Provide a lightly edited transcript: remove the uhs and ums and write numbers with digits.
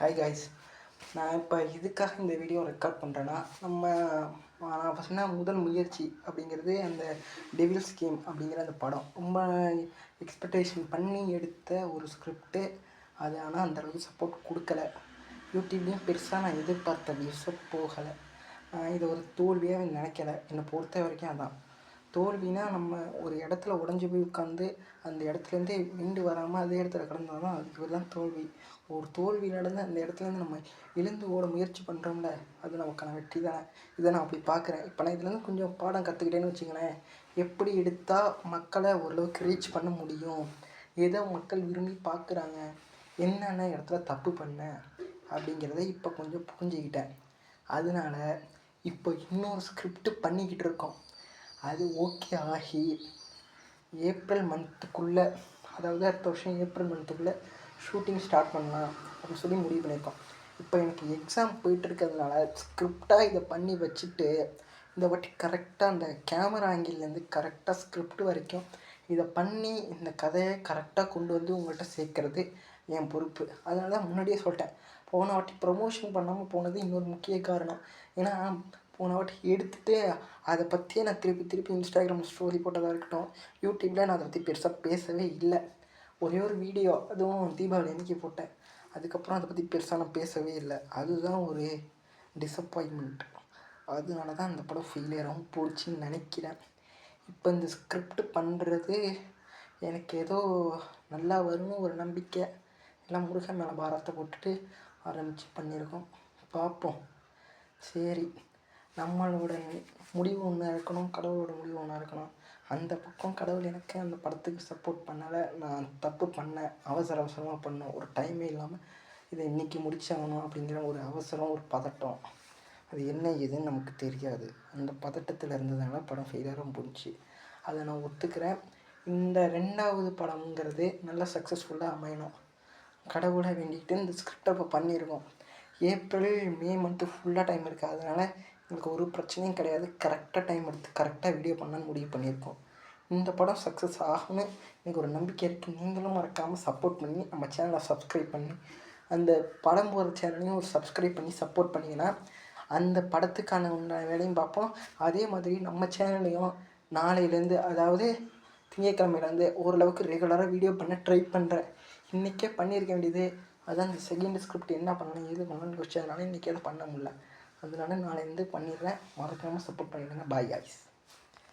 Hi guys. நான் இப்போ இதுக்காக இந்த வீடியோ ரெக்கார்ட் பண்ணுறேன்னா, நான் ஃபஸ்ட்னா முதல் முயற்சி அப்படிங்கிறது அந்த டெவில்ஸ் கேம் அப்படிங்கிற அந்த படம். ரொம்ப எக்ஸ்பெக்டேஷன் பண்ணி எடுத்த ஒரு ஸ்கிரிப்டு. அது ஆனால் அந்தளவுக்கு சப்போர்ட் கொடுக்கல. யூடியூப்லேயும் பெருசாக நான் எதிர்பார்த்த வியூஸை போகலை. இதை ஒரு தோல்வியாக நினைக்கல. என்னை பொறுத்த வரைக்கும் அதான் தோல்வினா. நம்ம ஒரு இடத்துல உடஞ்சி போய் உட்காந்து அந்த இடத்துலேருந்தே மீண்டு வராமல் அதே இடத்துல கிடந்தால் தான் அதுக்கு தான் தோல்வி. ஒரு தோல்வி நடந்து அந்த இடத்துலேருந்து நம்ம எழுந்து ஓட முயற்சி பண்ணுறோம்ல, அது நமக்கான வெற்றி தானே. இதை நான் அப்படி பார்க்குறேன். இப்போ நான் இதுலேருந்து கொஞ்சம் பாடம் கற்றுக்கிட்டேன்னு வச்சுங்களேன். எப்படி எடுத்தால் மக்களை ஓரளவுக்கு ரீச் பண்ண முடியும், எதை மக்கள் விரும்பி பார்க்குறாங்க, என்னென்ன இடத்துல தப்பு பண்ணேன் அப்படிங்கிறத இப்போ கொஞ்சம் புரிஞ்சுக்கிட்டேன். அதனால இப்போ இன்னொரு ஸ்கிரிப்ட் பண்ணிக்கிட்டு இருக்கோம். அது ஓகே ஆகி ஏப்ரல் மந்த்துக்குள்ளே, அதாவது அடுத்த வருஷம் ஏப்ரல் மந்த்துக்குள்ளே ஷூட்டிங் ஸ்டார்ட் பண்ணலாம் அப்படின்னு சொல்லி முடிவு பண்ணியிருக்கோம். இப்போ எனக்கு எக்ஸாம் போயிட்டுருக்கிறதுனால ஸ்கிரிப்டாக இதை பண்ணி வச்சுட்டு இந்த வாட்டி கரெக்டாக அந்த கேமரா ஆங்கிள்லேருந்து கரெக்டாக ஸ்கிரிப்ட் வரைக்கும் இதை பண்ணி இந்த கதையை கரெக்டாக கொண்டு வந்து உங்கள்கிட்ட சேர்க்கறது என் பொறுப்பு. அதனால தான் முன்னாடியே சொல்லிட்டேன். போன வாட்டி ப்ரொமோஷன் பண்ணாமல் போனது இன்னொரு முக்கிய காரணம். ஏன்னா போன வாட்டி எடுத்துகிட்டு அதை பற்றியே நான் திருப்பி இன்ஸ்டாகிராமில் ஸ்டோரி போட்டதாக இருக்கட்டும், யூடியூப்பில் நான் அதை பற்றி பெருசாக பேசவே இல்லை. ஒரே ஒரு வீடியோ, அதுவும் தீபாவளி அன்றைக்கி போட்டேன். அதுக்கப்புறம் அதை பற்றி பெருசாக நான் பேசவே இல்லை. அதுதான் ஒரு டிசப்பாயின்மெண்ட். அதனால தான் அந்த படம் ஃபெயிலியராகவும் போச்சுன்னு நினைக்கிறேன். இப்போ இந்த ஸ்கிரிப்ட் பண்ணுறது எனக்கு ஏதோ நல்லா வரும்னு ஒரு நம்பிக்கை. எல்லாம் முருகன் மேலே பாரத்தை போட்டுட்டு ஆரம்பித்து பண்ணியிருக்கோம். பார்ப்போம். சரி, நம்மளோட முடிவு ஒன்றா இருக்கணும், கடவுளோட முடிவு ஒன்றா இருக்கணும். அந்த பக்கம் கடவுள் எனக்கு அந்த படத்துக்கு சப்போர்ட் பண்ணலை. நான் தப்பு பண்ணேன், அவசரமாக பண்ணேன். ஒரு டைமே இல்லாமல் இதை இன்றைக்கி முடிச்சாகணும் அப்படிங்கிற ஒரு அவசரம், ஒரு பதட்டம். அது என்ன ஏதுன்னு நமக்கு தெரியாது. அந்த பதட்டத்தில் இருந்ததுனால படம் ஃபெயிலியராக போச்சு. அதை நான் ஒத்துக்கிறேன். இந்த 2வது படம்ங்கிறது நல்லா சக்ஸஸ்ஃபுல்லாக அமையணும். கடவுளை வேண்டிக்கிட்டு இந்த ஸ்கிரிப்டை இப்போ பண்ணியிருக்கோம். ஏப்ரல் மே மந்த்து ஃபுல்லாக டைம் இருக்குது. அதனால் எங்களுக்கு ஒரு பிரச்சனையும் கிடையாது. கரெக்டாக டைம் எடுத்து கரெக்டாக வீடியோ பண்ணலான்னு முடிவு பண்ணியிருக்கோம். இந்த படம் சக்ஸஸ் ஆகும்னு எனக்கு ஒரு நம்பிக்கை இருக்குது. நீங்களும் மறக்காமல் சப்போர்ட் பண்ணி நம்ம சேனலை சப்ஸ்கிரைப் பண்ணி அந்த படம் போகிற சேனலையும் ஒரு சப்ஸ்கிரைப் பண்ணி சப்போர்ட் பண்ணிங்கன்னா அந்த படத்துக்கான உண்டான வேலையும் பார்ப்போம். அதே மாதிரி நம்ம சேனல்லையும் நாளையிலேருந்து, அதாவது திங்கட்கிழமையிலேருந்து ஓரளவுக்கு ரெகுலராக வீடியோ பண்ண ட்ரை பண்ணுறேன். இன்றைக்கே பண்ணியிருக்க வேண்டியது அதான் இந்த செகண்ட் ஸ்கிரிப்ட் என்ன பண்ணணும் ஏது பண்ணணும்னு யோசிச்சதுனால இன்றைக்கி அதை பண்ண முடியல. அதனால நாளையிலேருந்து பண்ணிடுறேன். மறக்காமல் சப்போர்ட் பண்ணிடுங்க. Bye guys.